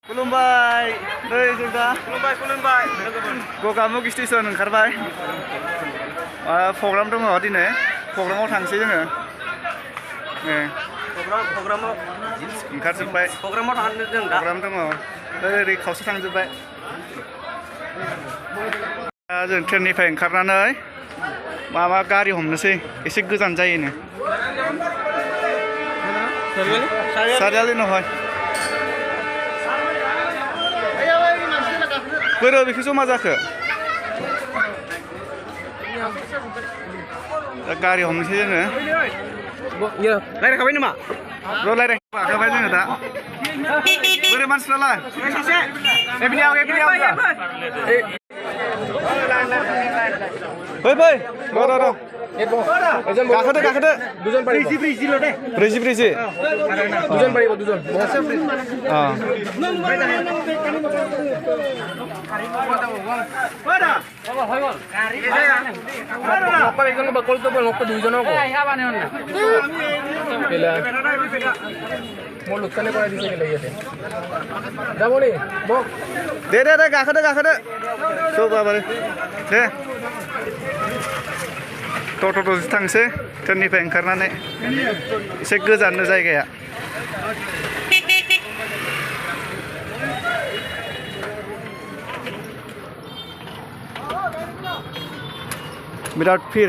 खुलुमबाय नै जों दा खुलुमबाय गगामुग स्टेसन ओंखारबाय प्रग्राम दङ दिनै प्रग्रामाव थांसै जोङो प्रग्रामाव ओंखारजोब्बाय प्रग्रामाव थांनो जों दा प्रग्राम दङ ओरै खावसे थांजोब्बाय जों ट्रेननिफ्राय ओंखारनानै माबा गारि हमनोसै एसे गोजान जायोनो सारियालि নহয় बोरो बेखौ जमा जाखो गारि हमनोसै जोङो रायलायखाबाय नामा र' रायलायखाबाय जोङो दा बोरो मानसिफ्रालाय फै गाखोदो ब्रैजि दे गाखोदो दे ट'ट'जों थांसै ट्रेननिफ्राय ओंखारनानै एसे गोजाननो जायगाया बिराद फिर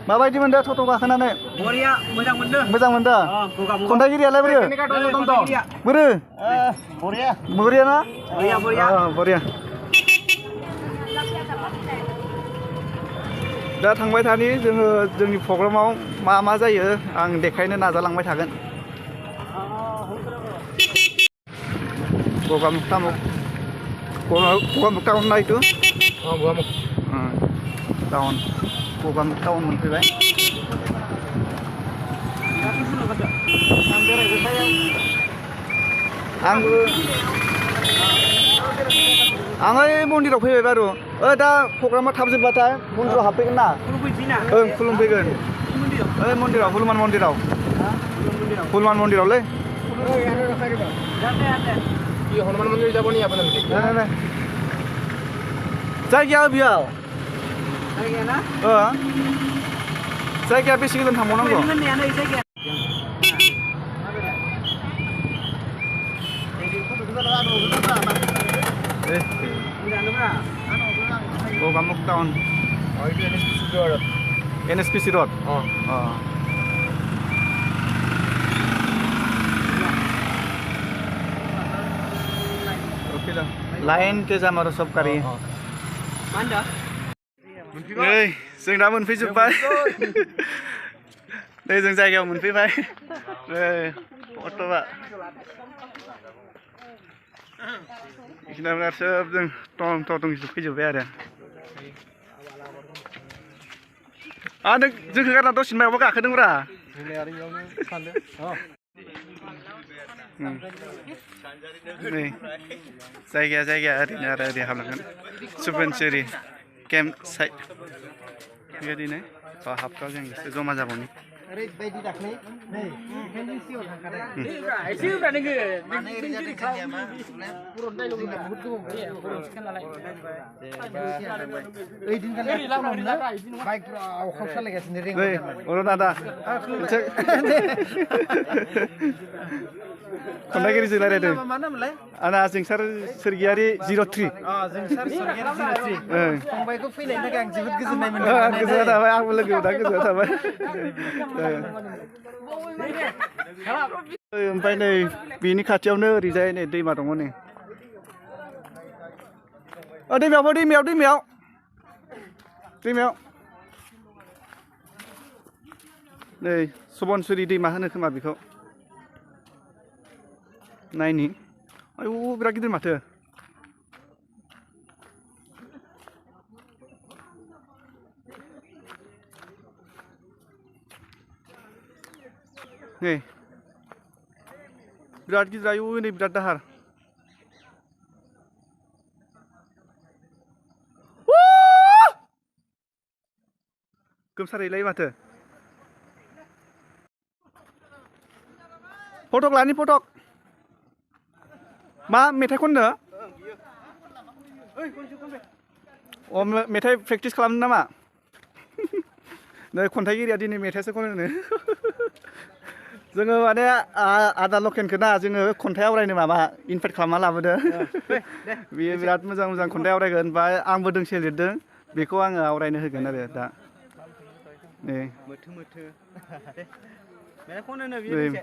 माबायदि मोनदों ट'ट' गाखोनानै बरिया मोजां मोनदों खन्थाइगिरियालाय बोरो बरिया ना बरिया दा थांबाय थानि जोङो जोंनि प्रग्रामाव मा जायो आं देखायनो नाजालांबाय थागोन गगामुग टाउन ना itu टाउन गगामुग टाउन मोनफैबाय आं ओइ मन्दिराव फैबाय बारु दा प्रग्रामा थाब जोबबाथाय मन्दिराव हाबफैगोन ना खुलुमफैगोन ओइ मन्दिराव हनुमान मन्दिरावलै हनुमान मन्दिर যাব নি আপোনালোকে जायगाया बेयाव जायगाया बेसे गोजान थांबावनांगौ गगामुग टाउन NSPC road लाइन के जामारो सब गारि नै जों दा मोनफैजोब्बाय नै जों जायगायाव मोनफैबाय अट'आ बिखिनियावनो सोब जों टं फैजोब्बाय आरो जोंखौ गारना दसेनो मायावबा गाखोदोंब्रा नै जायगाया ओरैनो आरो ओरै हाबलांगोन सुबुनसिरि केम्प साइट बेबायदिनो हाबफ्राव जों एसे जमा जाबावनि खन्थाइगिरिजों रायलायदों आंना जंसार सोरगियारि 03 फंबायखौ फैनायनि थाखाय आं जोबोद गोजोननाय मोनदों गोजोननाय थाबाय आंबो लोगो मोनना गोजोननाय थाबाय ओमफ्राय नै बेनि खाथियावनो ओरैजाय नै दैमा दङ नै दैमायाव नै सुबनसुरि दैमा होनो खोमा बेखौ नायनि आयु बिराद गिदिर माथो नै बिराद गिदिर आयु नै बिराद दाहार गोमसारैलाय माथो फटक लानि फटक मा मेथाइ खननो अ मेथाइ प्रेक्टिस खालामनो नामा नै खन्थाइगिरिया दिनै मेथाइसो खननो जोङो माने आदा लकेनखौ ना जोङो खन्थाइ आवरायनो माबा इनभाइट खालामना लाबोदों बियो बिराद मोजां मोजां खन्थाइ आवरायगोन ओमफ्राय आंबो दोंसे लिरदों बेखौ आङो आवरायनो होगोन आरो दा नै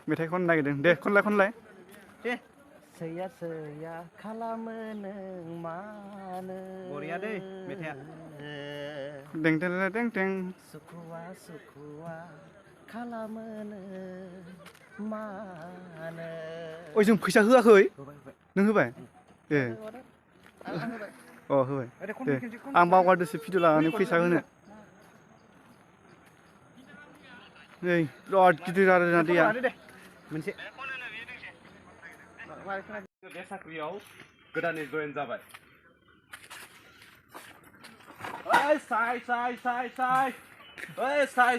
मेथाइ खननो नागिरदों दे खनलाय दे सैया सैया खालामो नों मानो बरिया दै मेथाइआ दें दें दें दें सुखुवा सुखुवा खालामो नों मानो ओइ जों फैसा होआखै नों होबाय ए अ होबाय दे आं बावगारदोंसो भिडिअ लानानै फैसा होनो नै बिराद गिदिर आरोना दैया मोनसे बे साख्रियाव गोदानै जयेन जाबाय ओइ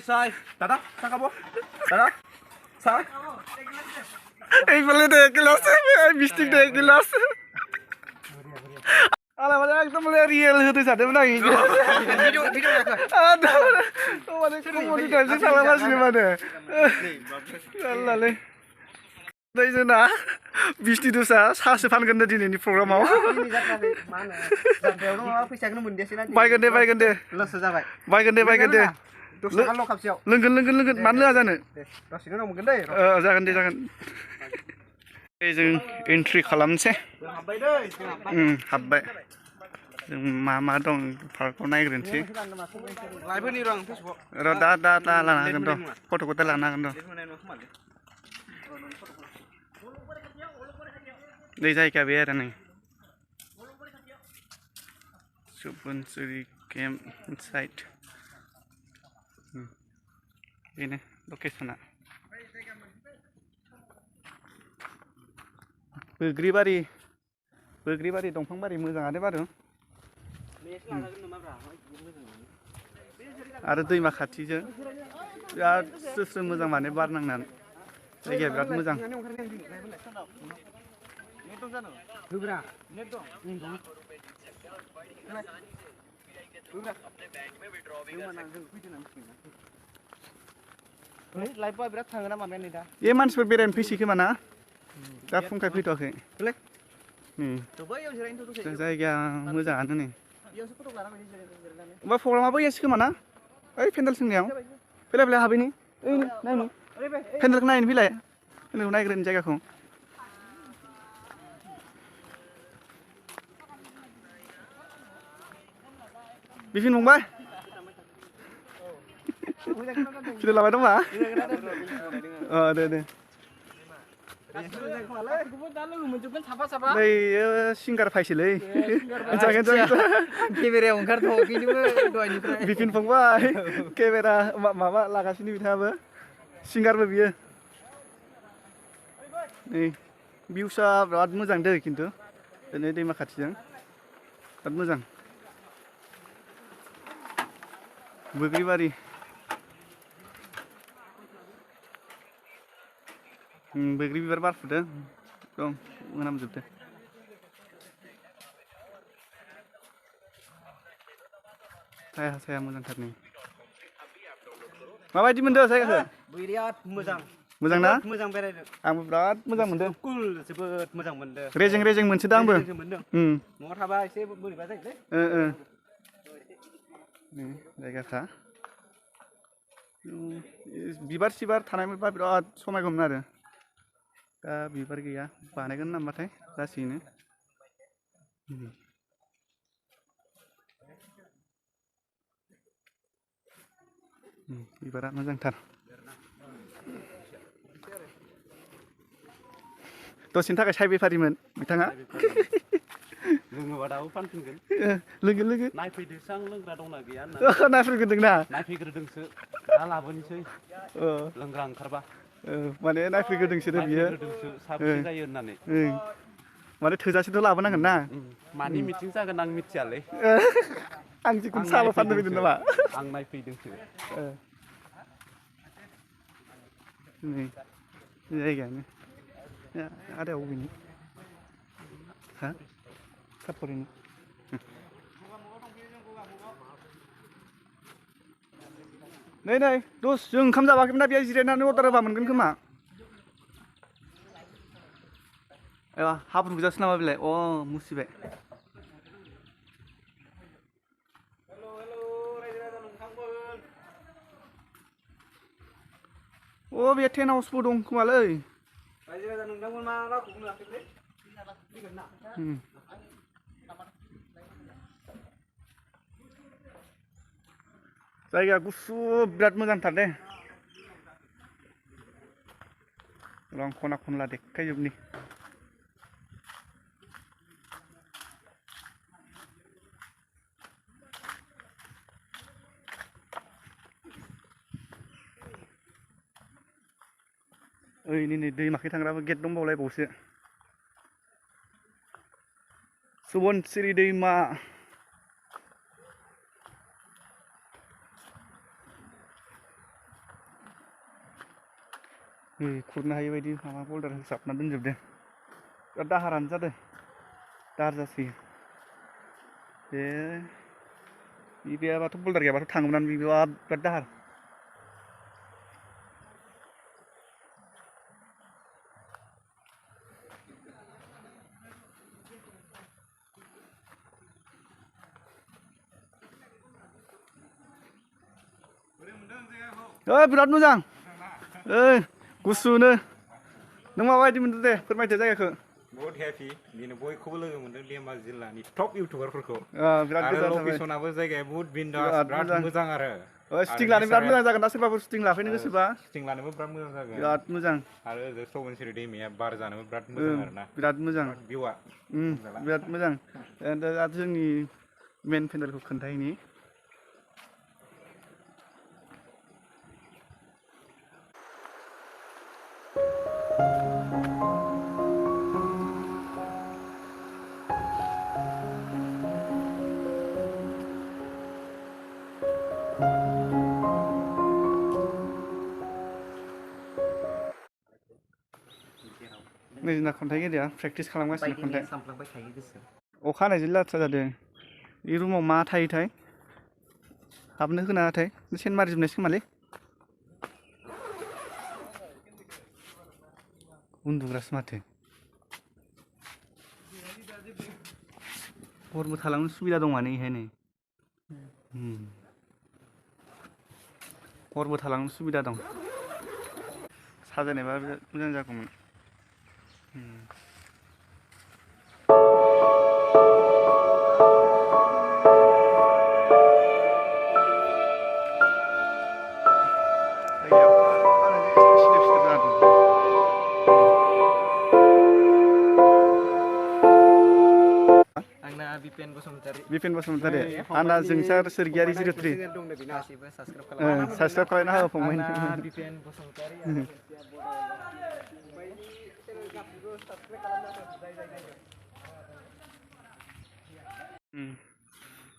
साय दादा साखाबो दादा साय এইফালে দে গিলাস মিষ্টি দে গিলাস আরে মানে একদম রিয়েল হতে যাচ্ছেন না ভিডিও মানে কমেডি টাইপসে চালাগাसिनो মানে আল্লাহলে दैजना बिस्टि दुसा सासो फानगोन दे दिनैनि प्रग्रामाव बायगोन दे लसो जाबाय बायगोन दे दसथाखाल' खापसेयाव लोंगोन मानो लोङा जानो दसेनो उनाव मोनगोन दै जागोन दे जों एन्ट्रि खालामनोसै हाबबाय जों मा दं पार्कआव नायग्रोनोसै लाइभनि र' आं फेसबुक र' दा लानो हागोन र' फट'खौ दा लानो हागोन र' नै जायगा बे आरो नै सुबुनसुरि केम्प साइट बेनो लकेसना बोग्रिबारि दंफांबारि मोजाङानो बारु आरो दैमा खाथिजों बिराद स्रो मोजां माने बार नांनानै जायगाया बिराद मोजां लाइभआ बिराद थाङो ना माबाया नै दा ए मानसिफोर बेरायनो फैसै खोमा ना दा फुंखाय फैथ'वाखै जायगाया मोजाङानो नै होमबा प्रग्रामा बैयासो खोमा ना ओइ पेन्डेल सोंनायाव फैलाय हाबैनि ओइ नायनि पेन्डेलखौ नायनो फैलाय पेन्डेलखौ नायग्रोनि जायगाखौ बिपिन फंबाय भिडिअ लाबाय दंबा दे नै सिंगार फायसैलै केमेरायाव ओंखारथ'वाखैनोबो दहायनिफ्राय बिपिन फंबाय केमेरा माबा लागासिनो बिथाङाबो सिंगारबो बियो नै भिउसा बिराद मोजां दै खिन्थु दिनै दैमा खाथिजों बिराद मोजां बोग्रिबारि बैग्रि बिबार बारफुदों दं मोनामजोबदों साया मोजांथार नै माबायदि मोनदों जायगाखौ बिराद मोजां ना मोजां बेरायनो आंबो बिराद मोजां मोनदों कुल जोबोद मोजां मोनदों रेजें मोनसोदों आंबो न'आव थाबा एसे बोरैबा जायोलै जायगाफ्रा बिबार सिबार थानायमोनबा बिराद समायगौमोन आरो दा बिबार गैया बानायगोन नामाथाय लासैनो बिबारा मोजांथार दसेनि थाखाय साय बेफारिमोन बिथाङा लोङोबा दाबो फानफिनगोन लोगो नायफैदोंसो आं लोंग्रा दंना गैया नायफैग्रोदोंना नायफैग्रोदोंसो दा लाबोनोसै लोंग्रा ओंखारबा माने नायफैग्रोदोंसो बियो साबसे जायो होननानै माने थोजासेथ' लाबोनांगोन ना मानि मिटिं जागोन आं मिथियालै आं जिखुनु साल' फाननो फैदों नामा आं नायफैदोंसो नै जायगायानो आदाया अबेनि हा सापरिनि नै नै दस जों ओंखाम जाबाखैमोन ना बेयाव जिरायनानै अर्डार होबा मोनगोन खोमा हाब्रु गोजासो नामा बेलाय मुसिबाय बे टेन्ट हाउसबो दं खोमालै जायगा गुसु बिराद मोजांथार दे रं खना खनला देखायजोबनि ओइ नै दैमाखै थांग्राबो गेट दंबावलायबावसो सुबनसिरि दैमा खुरनो हायि बायदि माबा बल्डार होसाबना दोनजोबदों बिराद दाहारानो जादों दाहार जासोयो बे गैयाबाथ' बल्डार गैयाबाथ' थाङोमोन बिराद दाहार बिराद मोजां गुसुनो नों माबायदि मोनदों दे फोरमायदो जायगाखौ बहुत हेपि दिनै बयखौबो लोगो मोनदों धेमाजि जिल्लानि टप इउटुबारफोरखौ बिराद आरो गोजोननाय थाबाय लकेसनाबो जायगाया बहुत बिन्दास बिराद मोजां आरो शुटिं लानो बिराद मोजां जागोन ना सोरबाफोर शुटिं लाफैनो गोसोबा शुटिं लानोबो बिराद मोजां जागोन बिराद मोजां आरो ओजों सबनसिरि दैमाया बार जानोबो बिराद मोजां आरोना बिराद मोजां भिउआ बिराद मोजां दा जोंनि मेन पेन्डेलखौ खोन्थाहैनि नै जोंना खन्थाइगिरिया प्रेक्टिस खालामगासिनो खन्थाइ अखा हानायजों लाथ्रा जादों बे रुमाव मा थायोथाय हाबनो होनाथाय सेन मारिजोबनायसो खोमालै उन्दुग्रासो माथो हरबो थालांनो सुबिदा दं माने इहायनो हरबो थालांनो सुबिदा दं साजायनायबा मोजां जागौमोन बिपिन बसुमतारी आंना जोंसार सोरगियारि 03 साबसक्राइब खालामना हो फंबाय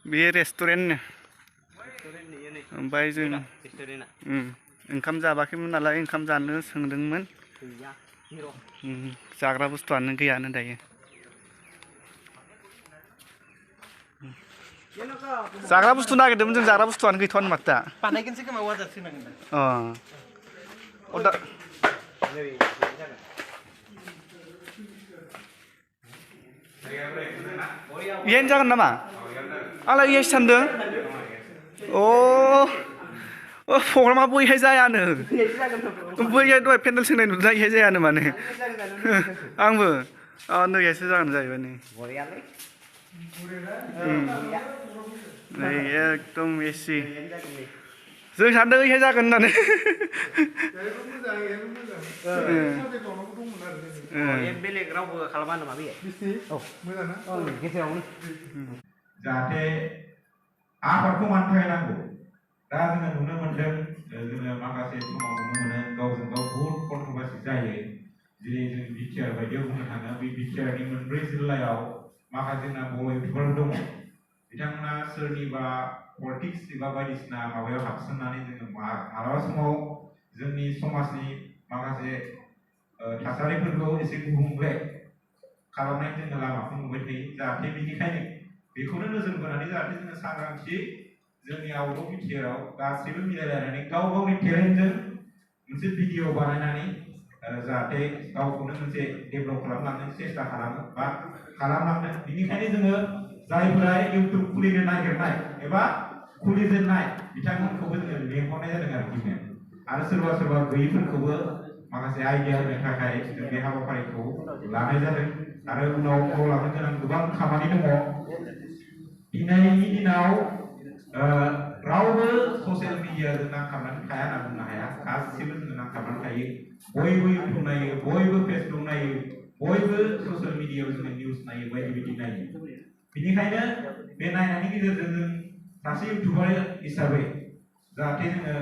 बे रेस्टुरेन्ट ओमफ्राय जों ओंखाम जाबाखैमोन नालाय ओंखाम जानो सोंदोंमोन जाग्रा बुस्थुआनो गैयानो दायो जाग्रा बुस्थु नागिरदोंमोन जों जाग्रा बुस्थुआनो गैथ'आनो माथो दा बानायगोनसै खोमा अर्डार होनांगोन अर्डार इयानो जागोन नामा आंलाय इयासो सानदों प्रग्रामा बैहाय जायानो बैहाय दहाय पेन्डेल सोंनाय नुदों इहाय जायानो माने आंबो नैयासो जागोन जाहैबाय नै एकदम एसि जों सानदों इहाय जागोन होननानै बेलेग रावबो खालामा नामा बे मोजां ना गेजेरावनो जाहाथे आबादखौ मानथायनांगौ दा जोङो नुनो मोनदों जोङो माखासे समाव नुनो मोनो गावजों गाव बहुत कन्ट्रोभार्सि जायो जेरै जों बिटिआर बायदियाव बुंनो थाङो बे बिटिआरनि मोनब्रै जिल्लायाव माखासे जोंना बर' इउटुबारफोर दङ बिथांमोना सोरनिबा पलिटिक्स एबा बायदिसिना माबायाव हाबसोमनानै जोङो मालाबा समाव जोंनि समाजनि माखासे थासारिफोरखौ एसे गुबुंले खालामनाय जोङो लामाखौ नुबाय थायो जाहाथे बेनिखायनो बेखौनो नोजोर बोनानै जाहाथे जोङो सांग्रांथि जोंनि आउट अफ बिटिआराव गासैबो मिलायलायनानै गाव गावनि टेलेन्टजों मोनसे भिडिअ बानायनानै जाहाथे गावखौनो मोनसे डेभेलप खालामलांनो सेस्था खालामो बा खालामलांनो बेनिखायनो जोङो जायफोरा इउटुब खुलिनो नागिरनाय एबा खुलिजेननाय बिथांमोनखौबो जोङो लेंहरनाय जादों आरो सोरबा सोरबा गैयैफोरखौबो माखासे आइडिया होनो थाखाय जों बे हाबाफारिखौ लानाय जादों आरो उनाव मावलांनो गोनां गोबां खामानि दङ दिनैनि दिनाव रावबो ससियेल मिडियाजों नांथाबनानै थाया होनना बुंनो हाया गासिबो जोङो नांथाबनानै थायो बयबो इउटुब नायो बयबो फेसबुक नायो बयबो ससियेल मिडियायाव जोङो निउस नायो बायदि बायदि नायो बेनिखायनो बे नायनायनि गेजेरजों जों सासे इउटुबार हिसाबै जाहाथे जोङो